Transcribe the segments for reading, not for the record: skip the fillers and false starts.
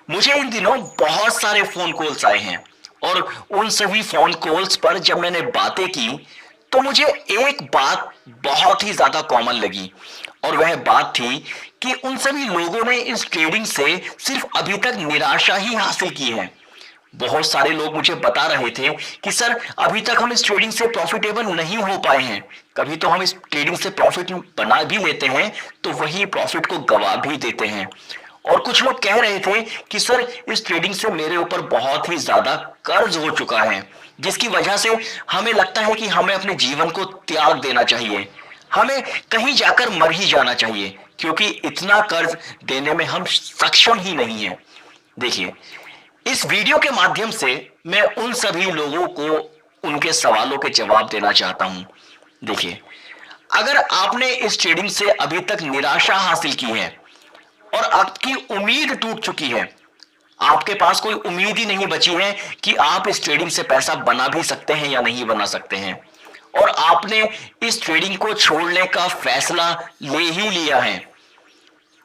मुझे इन दिनों बहुत सारे फोन कॉल्स आए हैं और उन सभी फोन कॉल्स पर जब मैंने बातें की तो मुझे एक बात बहुत ही ज्यादा कॉमन लगी और वह बात थी कि उन सभी लोगों ने इस ट्रेडिंग से सिर्फ अभी तक निराशा ही हासिल की है। बहुत सारे लोग मुझे बता रहे थे कि सर अभी तक हम इस ट्रेडिंग से प्रॉफिटेबल नहीं हो पाए हैं। कभी तो हम इस ट्रेडिंग से प्रॉफिट बना भी लेते हैं तो वही प्रॉफिट को गवा भी देते हैं। और कुछ लोग कह रहे थे कि सर इस ट्रेडिंग से मेरे ऊपर बहुत ही ज्यादा कर्ज हो चुका है, जिसकी वजह से हमें लगता है कि हमें अपने जीवन को त्याग देना चाहिए, हमें कहीं जाकर मर ही जाना चाहिए क्योंकि इतना कर्ज देने में हम सक्षम ही नहीं है। देखिए, इस वीडियो के माध्यम से मैं उन सभी लोगों को उनके सवालों के जवाब देना चाहता हूं। देखिए, अगर आपने इस ट्रेडिंग से अभी तक निराशा हासिल की है और आपकी उम्मीद टूट चुकी है, आपके पास कोई उम्मीद ही नहीं बची है कि आप इस ट्रेडिंग से पैसा बना भी सकते हैं या नहीं बना सकते हैं, और आपने इस ट्रेडिंग को छोड़ने का फैसला ले ही लिया है,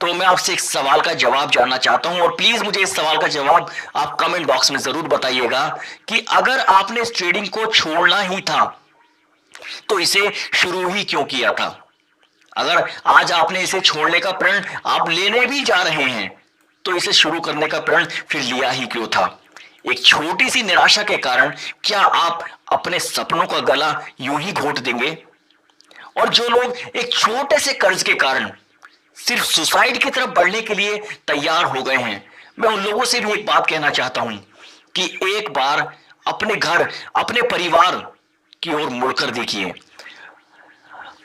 तो मैं आपसे एक सवाल का जवाब जानना चाहता हूं। और प्लीज मुझे इस सवाल का जवाब आप कमेंट बॉक्स में जरूर बताइएगा कि अगर आपने इस ट्रेडिंग को छोड़ना ही था तो इसे शुरू ही क्यों किया था। अगर आज आपने इसे छोड़ने का प्रण आप लेने भी जा रहे हैं तो इसे शुरू करने का प्रण फिर लिया ही क्यों था। एक छोटी सी निराशा के कारण क्या आप अपने सपनों का गला यूं ही घोट देंगे? और जो लोग एक छोटे से कर्ज के कारण सिर्फ सुसाइड की तरफ बढ़ने के लिए तैयार हो गए हैं, मैं उन लोगों से भी एक बात कहना चाहता हूं कि एक बार अपने घर, अपने परिवार की ओर मुड़कर देखिए।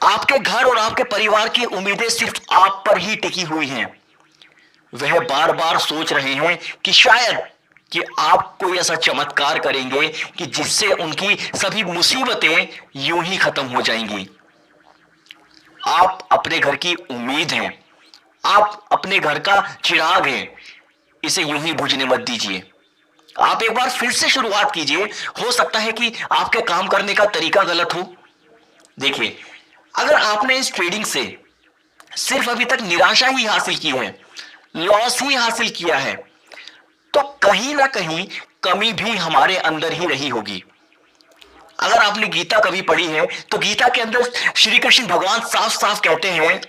आपके घर और आपके परिवार की उम्मीदें सिर्फ आप पर ही टिकी हुई हैं। वह बार बार सोच रहे हैं कि शायद कि आप कोई ऐसा चमत्कार करेंगे कि जिससे उनकी सभी मुसीबतें यूं ही खत्म हो जाएंगी। आप अपने घर की उम्मीद हैं, आप अपने घर का चिराग हैं, इसे यूं ही बुझने मत दीजिए। आप एक बार फिर से शुरुआत कीजिए, हो सकता है कि आपके काम करने का तरीका गलत हो। देखिए, अगर आपने इस ट्रेडिंग से सिर्फ अभी तक निराशा ही हासिल की है, लॉस ही हासिल किया है, तो कहीं ना कहीं कमी भी हमारे अंदर ही रही होगी। अगर आपने गीता कभी पढ़ी है तो गीता के अंदर श्री कृष्ण भगवान साफ साफ कहते हैं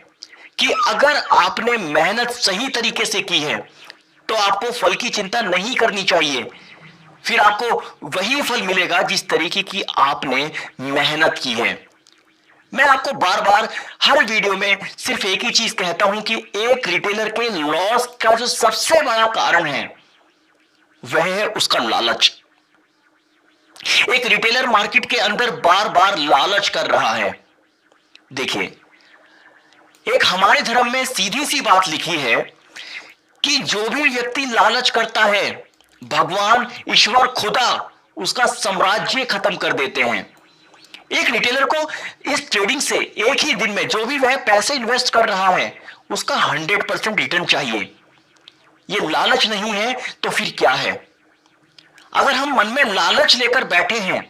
कि अगर आपने मेहनत सही तरीके से की है तो आपको फल की चिंता नहीं करनी चाहिए, फिर आपको वही फल मिलेगा जिस तरीके की आपने मेहनत की है। मैं आपको बार बार हर वीडियो में सिर्फ एक ही चीज कहता हूं कि एक रिटेलर के लॉस का जो सबसे बड़ा कारण है वह है उसका लालच। एक रिटेलर मार्केट के अंदर बार बार लालच कर रहा है। देखिए, एक हमारे धर्म में सीधी सी बात लिखी है कि जो भी व्यक्ति लालच करता है, भगवान, ईश्वर, खुदा उसका साम्राज्य खत्म कर देते हैं। एक रिटेलर को इस ट्रेडिंग से एक ही दिन में जो भी वह पैसे इन्वेस्ट कर रहा है उसका 100% रिटर्न चाहिए। ये लालच नहीं है तो फिर क्या है? अगर हम मन में लालच लेकर बैठे हैं,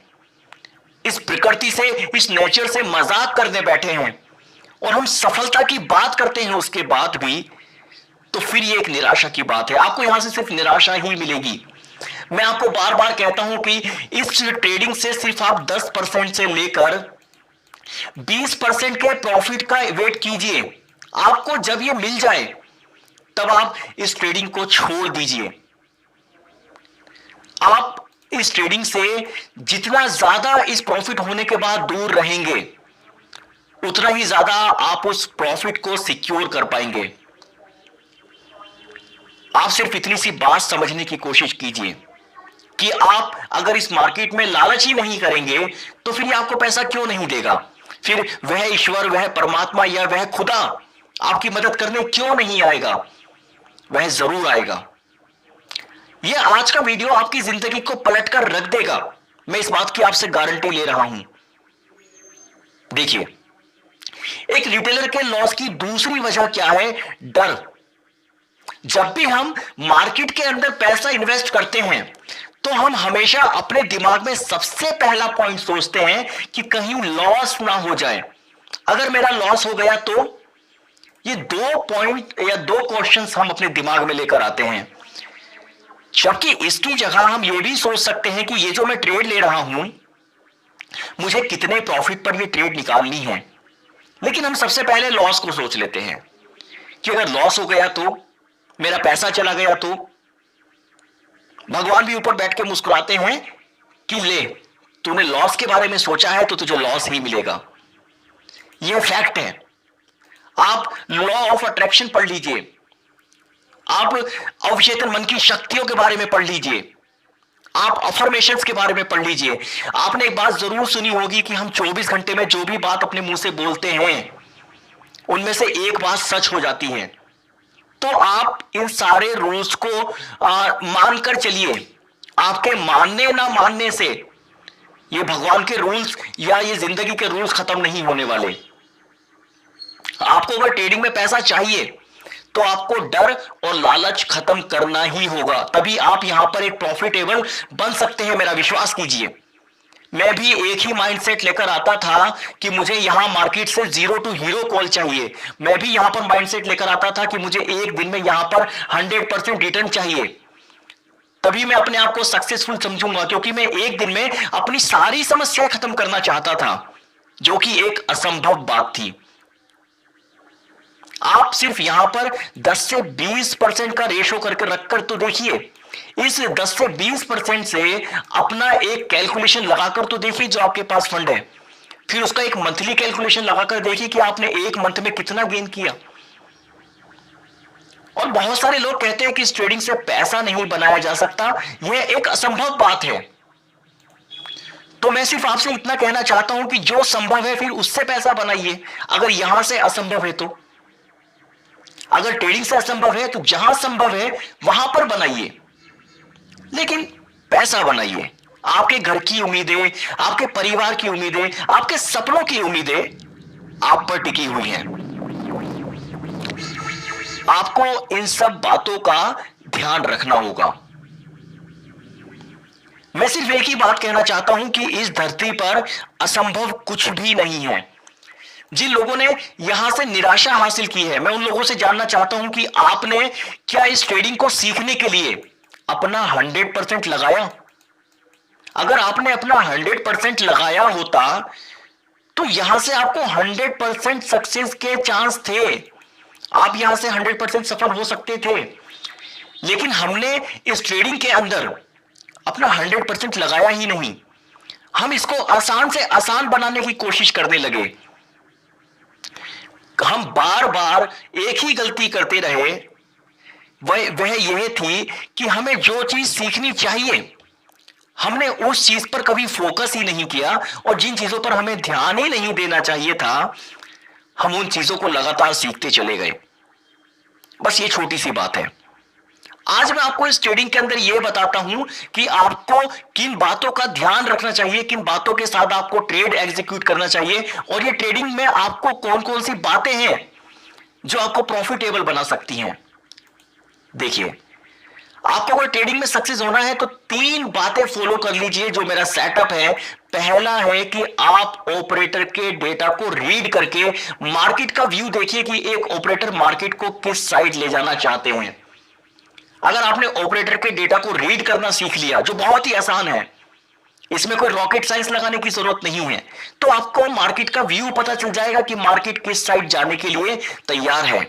इस प्रकृति से, इस नेचर से मजाक करने बैठे हैं और हम सफलता की बात करते हैं उसके बाद भी, तो फिर ये एक निराशा की बात है। आपको यहां से सिर्फ निराशा ही मिलेगी। मैं आपको बार बार कहता हूं कि इस ट्रेडिंग से सिर्फ आप 10% से लेकर 20% के प्रॉफिट का वेट कीजिए। आपको जब ये मिल जाए तब आप इस ट्रेडिंग को छोड़ दीजिए। आप इस ट्रेडिंग से जितना ज्यादा इस प्रॉफिट होने के बाद दूर रहेंगे उतना ही ज्यादा आप उस प्रॉफिट को सिक्योर कर पाएंगे। आप सिर्फ इतनी सी बात समझने की कोशिश कीजिए कि आप अगर इस मार्केट में लालच ही नहीं करेंगे तो फिर ये आपको पैसा क्यों नहीं देगा? फिर वह ईश्वर, वह परमात्मा या वह खुदा आपकी मदद करने क्यों नहीं आएगा? वह जरूर आएगा। यह आज का वीडियो आपकी जिंदगी को पलटकर रख देगा, मैं इस बात की आपसे गारंटी ले रहा हूं। देखिए, एक रिटेलर के लॉस की दूसरी वजह क्या है? डर। जब भी हम मार्केट के अंदर पैसा इन्वेस्ट करते हैं तो हम हमेशा अपने दिमाग में सबसे पहला पॉइंट सोचते हैं कि कहीं लॉस ना हो जाए। अगर मेरा लॉस हो गया तो ये 2 पॉइंट या 2 क्वेश्चंस हम अपने दिमाग में लेकर आते हैं। जबकि इसकी जगह हम ये भी सोच सकते हैं कि ये जो मैं ट्रेड ले रहा हूं, मुझे कितने प्रॉफिट पर ये ट्रेड निकालनी है। लेकिन हम सबसे पहले लॉस को सोच लेते हैं कि अगर लॉस हो गया तो, मेरा पैसा चला गया तो। भगवान भी ऊपर बैठ के मुस्कुराते हैं कि ले, तूने लॉस के बारे में सोचा है तो तुझे लॉस ही मिलेगा। यह फैक्ट है। आप लॉ ऑफ अट्रैक्शन पढ़ लीजिए, आप अवचेतन मन की शक्तियों के बारे में पढ़ लीजिए, आप अफर्मेशंस के बारे में पढ़ लीजिए। आपने एक बात जरूर सुनी होगी कि हम 24 घंटे में जो भी बात अपने मुंह से बोलते हैं उनमें से एक बात सच हो जाती है। तो आप इन सारे रूल्स को मानकर चलिए। आपके मानने ना मानने से ये भगवान के रूल्स या ये जिंदगी के रूल्स खत्म नहीं होने वाले। आपको अगर ट्रेडिंग में पैसा चाहिए तो आपको डर और लालच खत्म करना ही होगा, तभी आप यहां पर एक प्रॉफिटेबल बन सकते हैं। मेरा विश्वास कीजिए, मैं भी एक ही माइंडसेट लेकर आता था कि मुझे यहां मार्केट से 0 टू हीरो कॉल चाहिए। मैं भी यहां पर माइंडसेट लेकर आता था कि मुझे एक दिन में यहां पर 100% रिटर्न चाहिए, तभी मैं अपने आप को सक्सेसफुल समझूंगा, क्योंकि मैं एक दिन में अपनी सारी समस्याएं खत्म करना चाहता था, जो कि एक असंभव बात थी। आप सिर्फ यहां पर 10 से 20% का रेशो करके रखकर तो देखिए। इस 10 से 20% से अपना एक कैलकुलेशन लगाकर तो देखिए जो आपके पास फंड है। फिर उसका एक मंथली कैलकुलेशन लगाकर देखिए कि आपने एक मंथ में कितना गेन किया। और बहुत सारे लोग कहते हैं कि इस ट्रेडिंग से पैसा नहीं बनाया जा सकता, यह एक असंभव बात है। तो मैं सिर्फ आपसे इतना कहना चाहता हूं कि जो संभव है फिर उससे पैसा बनाइए। अगर यहां से असंभव है तो, अगर ट्रेडिंग से असंभव है तो जहां संभव है वहां पर बनाइए, लेकिन पैसा बनाइए। आपके घर की उम्मीदें, आपके परिवार की उम्मीदें, आपके सपनों की उम्मीदें आप पर टिकी हुई हैं। आपको इन सब बातों का ध्यान रखना होगा। मैं सिर्फ एक ही बात कहना चाहता हूं कि इस धरती पर असंभव कुछ भी नहीं है। जिन लोगों ने यहां से निराशा हासिल की है, मैं उन लोगों से जानना चाहता हूं कि आपने क्या इस ट्रेडिंग को सीखने के लिए अपना 100% लगाया? अगर आपने अपना 100% लगाया होता तो यहां से आपको 100% सक्सेस के चांस थे। आप यहां से 100% सफल हो सकते थे, लेकिन हमने इस ट्रेडिंग के अंदर अपना 100% लगाया ही नहीं। हम इसको आसान से आसान बनाने की कोशिश करने लगे। हम बार बार एक ही गलती करते रहे। वह यह थी कि हमें जो चीज सीखनी चाहिए हमने उस चीज पर कभी फोकस ही नहीं किया, और जिन चीजों पर हमें ध्यान ही नहीं देना चाहिए था हम उन चीजों को लगातार सीखते चले गए। बस ये छोटी सी बात है। आज मैं आपको इस ट्रेडिंग के अंदर यह बताता हूं कि आपको किन बातों का ध्यान रखना चाहिए, किन बातों के साथ आपको ट्रेड एग्जीक्यूट करना चाहिए, और ये ट्रेडिंग में आपको कौन कौन सी बातें हैं जो आपको प्रॉफिटेबल बना सकती हैं। देखिए, आपको अगर ट्रेडिंग में सक्सेस होना है तो 3 बातें फॉलो कर लीजिए जो मेरा सेटअप है। पहला है कि आप ऑपरेटर के डेटा को रीड करके मार्केट का व्यू देखिए कि एक ऑपरेटर मार्केट को किस साइड ले जाना चाहते हैं। अगर आपने ऑपरेटर के डेटा को रीड करना सीख लिया, जो बहुत ही आसान है, इसमें कोई रॉकेट साइंस लगाने की जरूरत नहीं है, तो आपको मार्केट का व्यू पता चल जाएगा कि मार्केट किस साइड जाने के लिए तैयार है।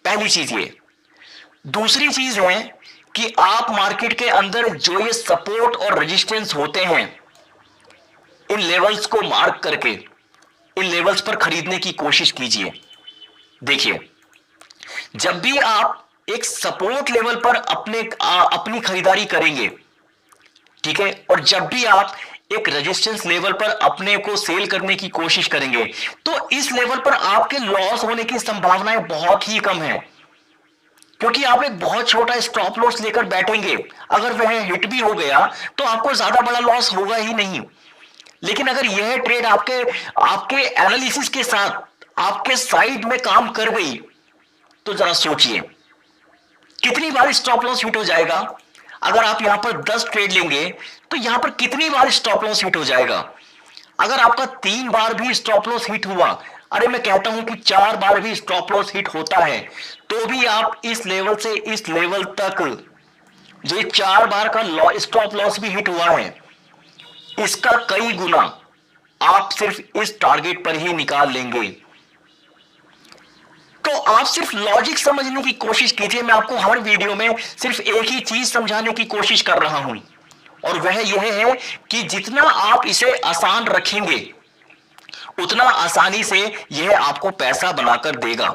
पहली चीज ये। दूसरी चीज है कि आप मार्केट के अंदर जो ये सपोर्ट और रेजिस्टेंस होते हैं, इन लेवल्स को मार्क करके इन लेवल्स पर खरीदने की कोशिश कीजिए। देखिए, जब भी आप एक सपोर्ट लेवल पर अपनी खरीदारी करेंगे, ठीक है, और जब भी आप एक रेजिस्टेंस लेवल पर अपने को सेल करने की कोशिश करेंगे, तो इस लेवल पर आपके लॉस होने की संभावनाएं बहुत ही कम है, क्योंकि आप एक बहुत छोटा स्टॉप लॉस लेकर बैठेंगे। अगर वह हिट भी हो गया तो आपको ज्यादा बड़ा लॉस होगा ही नहीं। लेकिन अगर यह ट्रेड आपके एनालिसिस के साथ आपके साइड में काम कर गई, तो जरा सोचिए कितनी बार स्टॉप लॉस हिट हो जाएगा। अगर आप यहां पर 10 ट्रेड लेंगे तो यहां पर कितनी बार स्टॉप लॉस हिट हो जाएगा। अगर आपका 3 बार भी स्टॉप लॉस हिट हुआ, अरे मैं कहता हूं कि 4 बार भी स्टॉप लॉस हिट होता है, तो भी आप इस लेवल से इस लेवल तक जो 4 बार का स्टॉप लॉस भी हिट हुआ है, इसका कई गुना आप सिर्फ इस टारगेट पर ही निकाल लेंगे। तो आप सिर्फ लॉजिक समझने की कोशिश कीजिए। मैं आपको हर वीडियो में सिर्फ एक ही चीज समझाने की कोशिश कर रहा हूं, और वह यह है कि जितना आप इसे आसान रखेंगे उतना आसानी से यह आपको पैसा बनाकर देगा।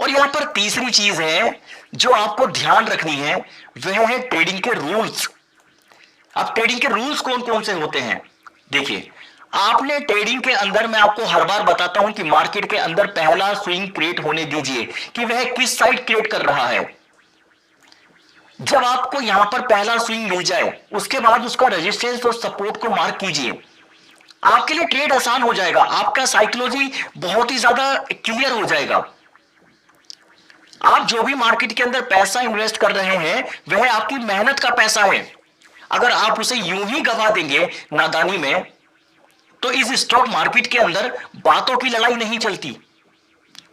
और यहां पर तीसरी चीज है जो आपको ध्यान रखनी है, वह है ट्रेडिंग के रूल्स। अब ट्रेडिंग के रूल्स कौन कौन से होते हैं? देखिए, आपने ट्रेडिंग के अंदर, मैं आपको हर बार बताता हूं कि मार्केट के अंदर पहला स्विंग क्रिएट होने दीजिए कि वह किस साइड क्रिएट कर रहा है। जब आपको यहां पर पहला स्विंग मिल जाए, उसके बाद उसका रेजिस्टेंस और सपोर्ट को मार्क कीजिए। आपके लिए ट्रेड आसान हो जाएगा, आपका साइकोलॉजी बहुत ही ज्यादा क्लियर हो जाएगा। आप जो भी मार्केट के अंदर पैसा इन्वेस्ट कर रहे हैं, वह आपकी मेहनत का पैसा है। अगर आप उसे यूं ही गवा देंगे नादानी में, तो इस स्टॉक मार्केट के अंदर बातों की लड़ाई नहीं चलती।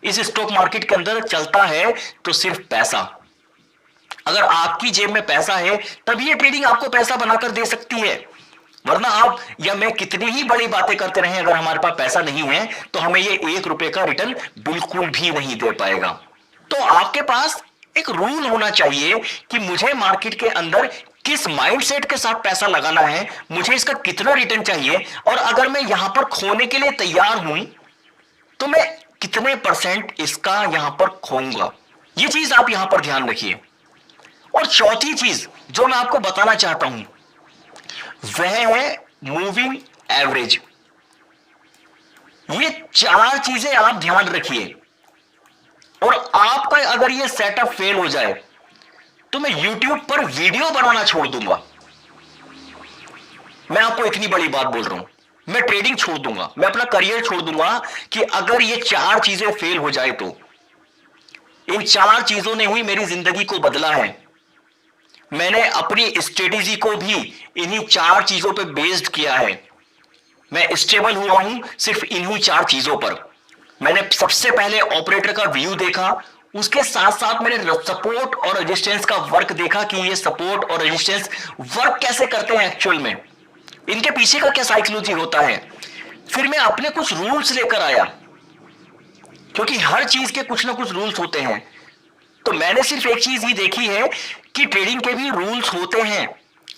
इस स्टॉक मार्केट के अंदर चलता है तो सिर्फ पैसा। अगर आपकी जेब में पैसा है तभी ये ट्रेडिंग आपको पैसा बनाकर दे सकती है, वरना आप या मैं कितनी ही बड़ी बातें करते रहें, अगर हमारे पास पैसा नहीं है तो हमें ये 1 रुपए का रिटर्न बिल्कुल भी नहीं दे पाएगा। तो आपके पास एक रूल होना चाहिए कि मुझे मार्केट के अंदर किस माइंडसेट के साथ पैसा लगाना है, मुझे इसका कितना रिटर्न चाहिए, और अगर मैं यहां पर खोने के लिए तैयार हूं तो मैं कितने परसेंट इसका यहां पर खोऊंगा। ये चीज आप यहां पर ध्यान रखिए। और चौथी चीज जो मैं आपको बताना चाहता हूं, वह है मूविंग एवरेज। ये 4 चीजें आप ध्यान रखिए, और आपका अगर ये सेटअप फेल हो जाए तो मैं YouTube पर वीडियो बनाना छोड़ दूंगा। मैं आपको इतनी बड़ी बात बोल रहा हूं, मैं ट्रेडिंग छोड़ दूंगा, मैं अपना करियर छोड़ दूंगा कि अगर ये 4 चीजें फेल हो जाए तो। इन 4 चीजों ने ही मेरी जिंदगी को बदला है। मैंने अपनी स्ट्रेटेजी को भी इन्हीं 4 चीजों पे बेस्ड किया है। मैं स्टेबल हुआ हूं सिर्फ इन्हीं 4 चीजों पर। मैंने सबसे पहले ऑपरेटर का व्यू देखा, उसके साथ साथ मैंने सपोर्ट और रेजिस्टेंस का वर्क देखा कि ये सपोर्ट और रेजिस्टेंस वर्क कैसे करते हैं एक्चुअल में, इनके पीछे का क्या साइकोलॉजी होता है। फिर मैं अपने कुछ रूल्स लेकर आया, क्योंकि हर चीज के कुछ ना कुछ रूल्स होते हैं। तो मैंने सिर्फ एक चीज ही देखी है कि ट्रेडिंग के भी रूल्स होते हैं।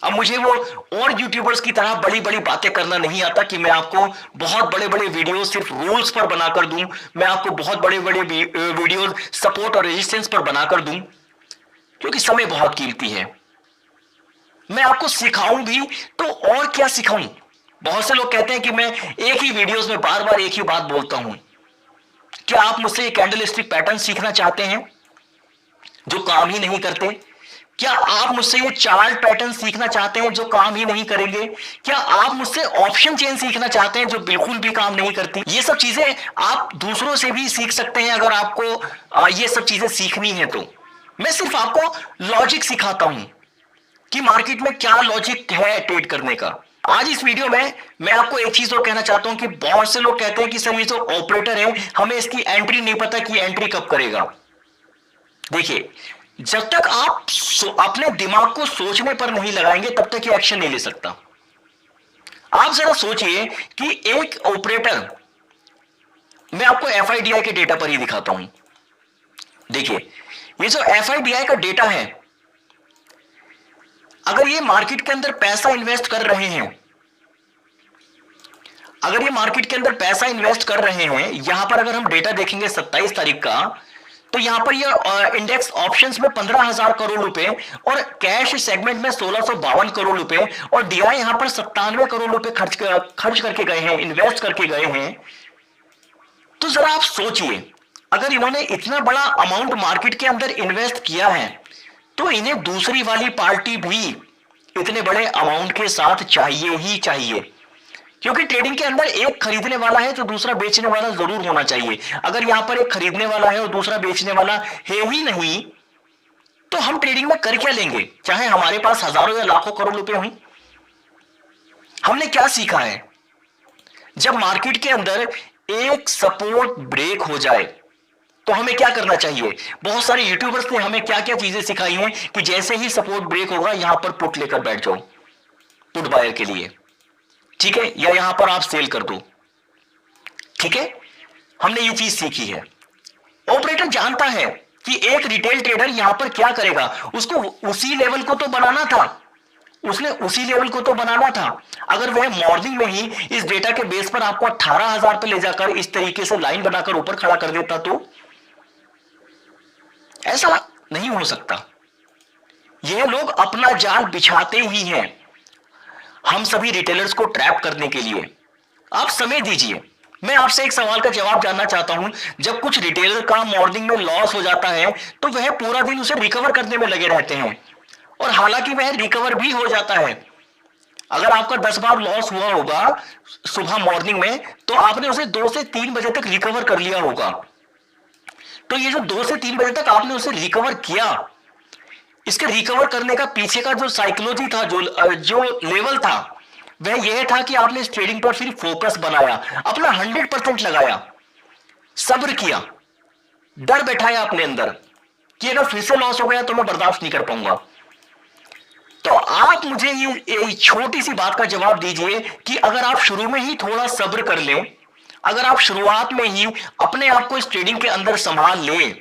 अब मुझे वो और यूट्यूबर्स की तरह बड़ी बड़ी बातें करना नहीं आता कि मैं आपको बहुत बड़े बड़े वीडियो सिर्फ रूल्स पर बनाकर दूं, मैं आपको बहुत बड़े बड़े वीडियो सपोर्ट और रेजिस्टेंस पर बनाकर दूं, क्योंकि समय बहुत कीमती है। मैं आपको सिखाऊं भी तो और क्या सिखाऊं। बहुत से लोग कहते हैं कि मैं एक ही वीडियोस में बार बार एक ही बात बोलता हूं। क्या आप मुझसे कैंडल स्टिक पैटर्न सीखना चाहते हैं जो काम ही नहीं करते? क्या आप मुझसे ये चार्ट पैटर्न सीखना चाहते हैं जो काम ही नहीं करेंगे? क्या आप मुझसे ऑप्शन चेन सीखना चाहते हैं जो बिल्कुल भी काम नहीं करती? ये सब चीजें आप दूसरों से भी सीख सकते हैं अगर आपको ये सब चीजें सीखनी है तो। मैं सिर्फ आपको लॉजिक सिखाता हूं कि मार्केट में क्या लॉजिक है ट्रेड करने का। आज इस वीडियो में मैं आपको एक चीज और कहना चाहता हूं कि बहुत से लोग कहते हैं कि सर ये जो ऑपरेटर है, हमें इसकी एंट्री नहीं पता कि एंट्री कब करेगा। देखिए, जब तक आप अपने दिमाग को सोचने पर नहीं लगाएंगे तब तक ये एक्शन नहीं ले सकता। आप जरा सोचिए कि एक ऑपरेटर, मैं आपको एफआईडीआई के डेटा पर ही दिखाता हूं। देखिए, ये जो एफआईडीआई का डेटा है, अगर ये मार्केट के अंदर पैसा इन्वेस्ट कर रहे हैं, अगर ये मार्केट के अंदर पैसा इन्वेस्ट कर रहे हैं, यहां पर अगर हम डेटा देखेंगे 27 तारीख का, तो यहां पर ये इंडेक्स ऑप्शंस में 15,000 करोड़ रुपए और कैश सेगमेंट में 1652 करोड़ रुपए और डीआई यहां पर 97 करोड़ रुपए खर्च करके गए हैं, इन्वेस्ट करके गए हैं। तो जरा आप सोचिए, अगर इन्होंने इतना बड़ा अमाउंट मार्केट के अंदर इन्वेस्ट किया है तो इन्हें दूसरी वाली पार्टी भी इतने बड़े अमाउंट के साथ चाहिए ही चाहिए, क्योंकि ट्रेडिंग के अंदर एक खरीदने वाला है तो दूसरा बेचने वाला जरूर होना चाहिए। अगर यहां पर एक खरीदने वाला है और दूसरा बेचने वाला है ही नहीं, तो हम ट्रेडिंग में कर क्या लेंगे, चाहे हमारे पास हजारों या लाखों करोड़ रुपए हुई। हमने क्या सीखा है? जब मार्केट के अंदर एक सपोर्ट ब्रेक हो जाए, तो हमें क्या करना चाहिए? बहुत सारे यूट्यूबर्स ने हमें क्या क्या चीजें सिखाई हैं कि जैसे ही सपोर्ट ब्रेक होगा यहां पर पुट लेकर बैठ जाओ, पुट बायर के लिए, ठीक है, या यहां पर आप सेल कर दो, ठीक है। हमने ये चीज सीखी है। ऑपरेटर जानता है कि एक रिटेल ट्रेडर यहां पर क्या करेगा, उसको उसी लेवल को तो बनाना था, उसने उसी लेवल को तो बनाना था। अगर वह मॉर्निंग में ही इस डेटा के बेस पर आपको 18,000 पे ले जाकर इस तरीके से लाइन बनाकर ऊपर खड़ा कर देता तो ऐसा नहीं हो सकता। यह लोग अपना जाल बिछाते ही हैं हम सभी रिटेलर्स को ट्रैप करने के लिए। आप समय दीजिए। मैं आपसे एक सवाल का जवाब जानना चाहता हूं, जब कुछ रिटेलर का मॉर्निंग में लॉस हो जाता है तो वह पूरा दिन उसे रिकवर करने में लगे रहते हैं, और हालांकि वह रिकवर भी हो जाता है। अगर आपका 10 बार लॉस हुआ होगा सुबह मॉर्निंग में, तो आपने उसे 2 से 3 बजे तक रिकवर कर लिया होगा। तो ये जो 2 से 3 बजे तक आपने उसे रिकवर किया, इसके रिकवर करने का पीछे का जो साइकोलॉजी था, जो लेवल था, वह यह था कि आपने इस ट्रेडिंग पर फिर फोकस बनाया, अपना 100% लगाया, सब्र किया, डर बैठाया अपने अंदर कि अगर फिर से लॉस हो गया तो मैं बर्दाश्त नहीं कर पाऊंगा। तो आप मुझे ये छोटी सी बात का जवाब दीजिए कि अगर आप शुरू में ही थोड़ा सब्र कर लें, अगर आप शुरुआत में ही अपने आप को इस ट्रेडिंग के अंदर संभाल लें,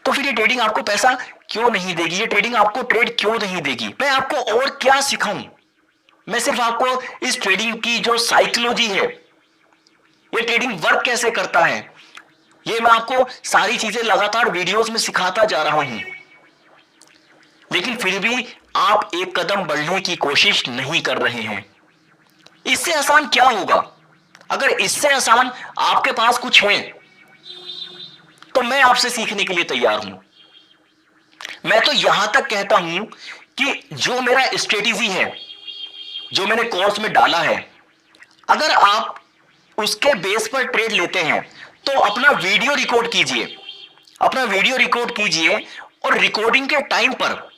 तो फिर ये ट्रेडिंग आपको पैसा क्यों नहीं देगी? ये ट्रेडिंग आपको ट्रेड क्यों नहीं देगी? मैं आपको और क्या सिखाऊं? मैं सिर्फ आपको इस ट्रेडिंग की जो साइकोलॉजी है, ये ट्रेडिंग वर्क कैसे करता है, ये मैं आपको सारी चीजें लगातार वीडियोस में सिखाता जा रहा हूं। लेकिन फिर भी आप एक कदम बढ़ने की कोशिश नहीं कर रहे हैं। इससे आसान क्या होगा? अगर इससे आसान आपके पास कुछ है तो मैं आपसे सीखने के लिए तैयार हूं। मैं तो यहां तक कहता हूं कि जो मेरा स्ट्रेटेजी है, जो मैंने कोर्स में डाला है, अगर आप उसके बेस पर ट्रेड लेते हैं तो अपना वीडियो रिकॉर्ड कीजिए, अपना वीडियो रिकॉर्ड कीजिए, और रिकॉर्डिंग के टाइम पर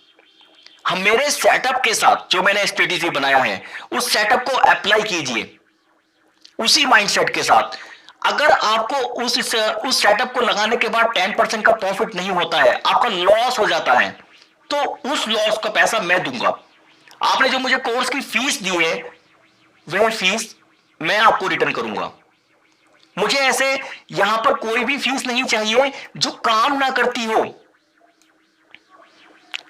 हम मेरे सेटअप के साथ जो मैंने स्ट्रेटेजी बनाया है उस सेटअप को अप्लाई कीजिए, उसी माइंडसेट के साथ। अगर आपको उस सेटअप को लगाने के बाद 10% का प्रॉफिट नहीं होता है, आपका लॉस हो जाता है, तो उस लॉस का पैसा मैं दूंगा। आपने जो मुझे कोर्स की फीस दी है वह फीस मैं आपको रिटर्न करूंगा। मुझे ऐसे यहां पर कोई भी फीस नहीं चाहिए जो काम ना करती हो,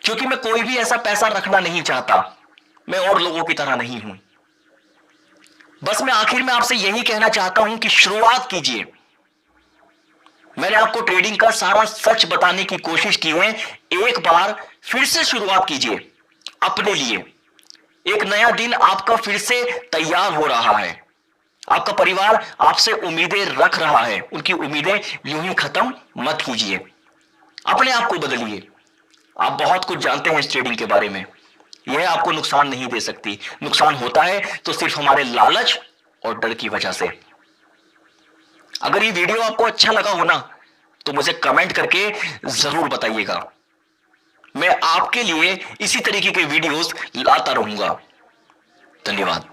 क्योंकि मैं कोई भी ऐसा पैसा रखना नहीं चाहता। मैं और लोगों की तरह नहीं हूं। बस मैं आखिर में आपसे यही कहना चाहता हूं कि शुरुआत कीजिए। मैंने आपको ट्रेडिंग का सारा सच बताने की कोशिश की है। एक बार फिर से शुरुआत कीजिए अपने लिए। एक नया दिन आपका फिर से तैयार हो रहा है। आपका परिवार आपसे उम्मीदें रख रहा है, उनकी उम्मीदें यूं ही खत्म मत कीजिए। अपने आप को बदलिए। आप बहुत कुछ जानते हैं इस ट्रेडिंग के बारे में। यह आपको नुकसान नहीं दे सकती। नुकसान होता है तो सिर्फ हमारे लालच और डर की वजह से। अगर ये वीडियो आपको अच्छा लगा हो ना, तो मुझे कमेंट करके जरूर बताइएगा। मैं आपके लिए इसी तरीके के वीडियोस लाता रहूंगा। धन्यवाद।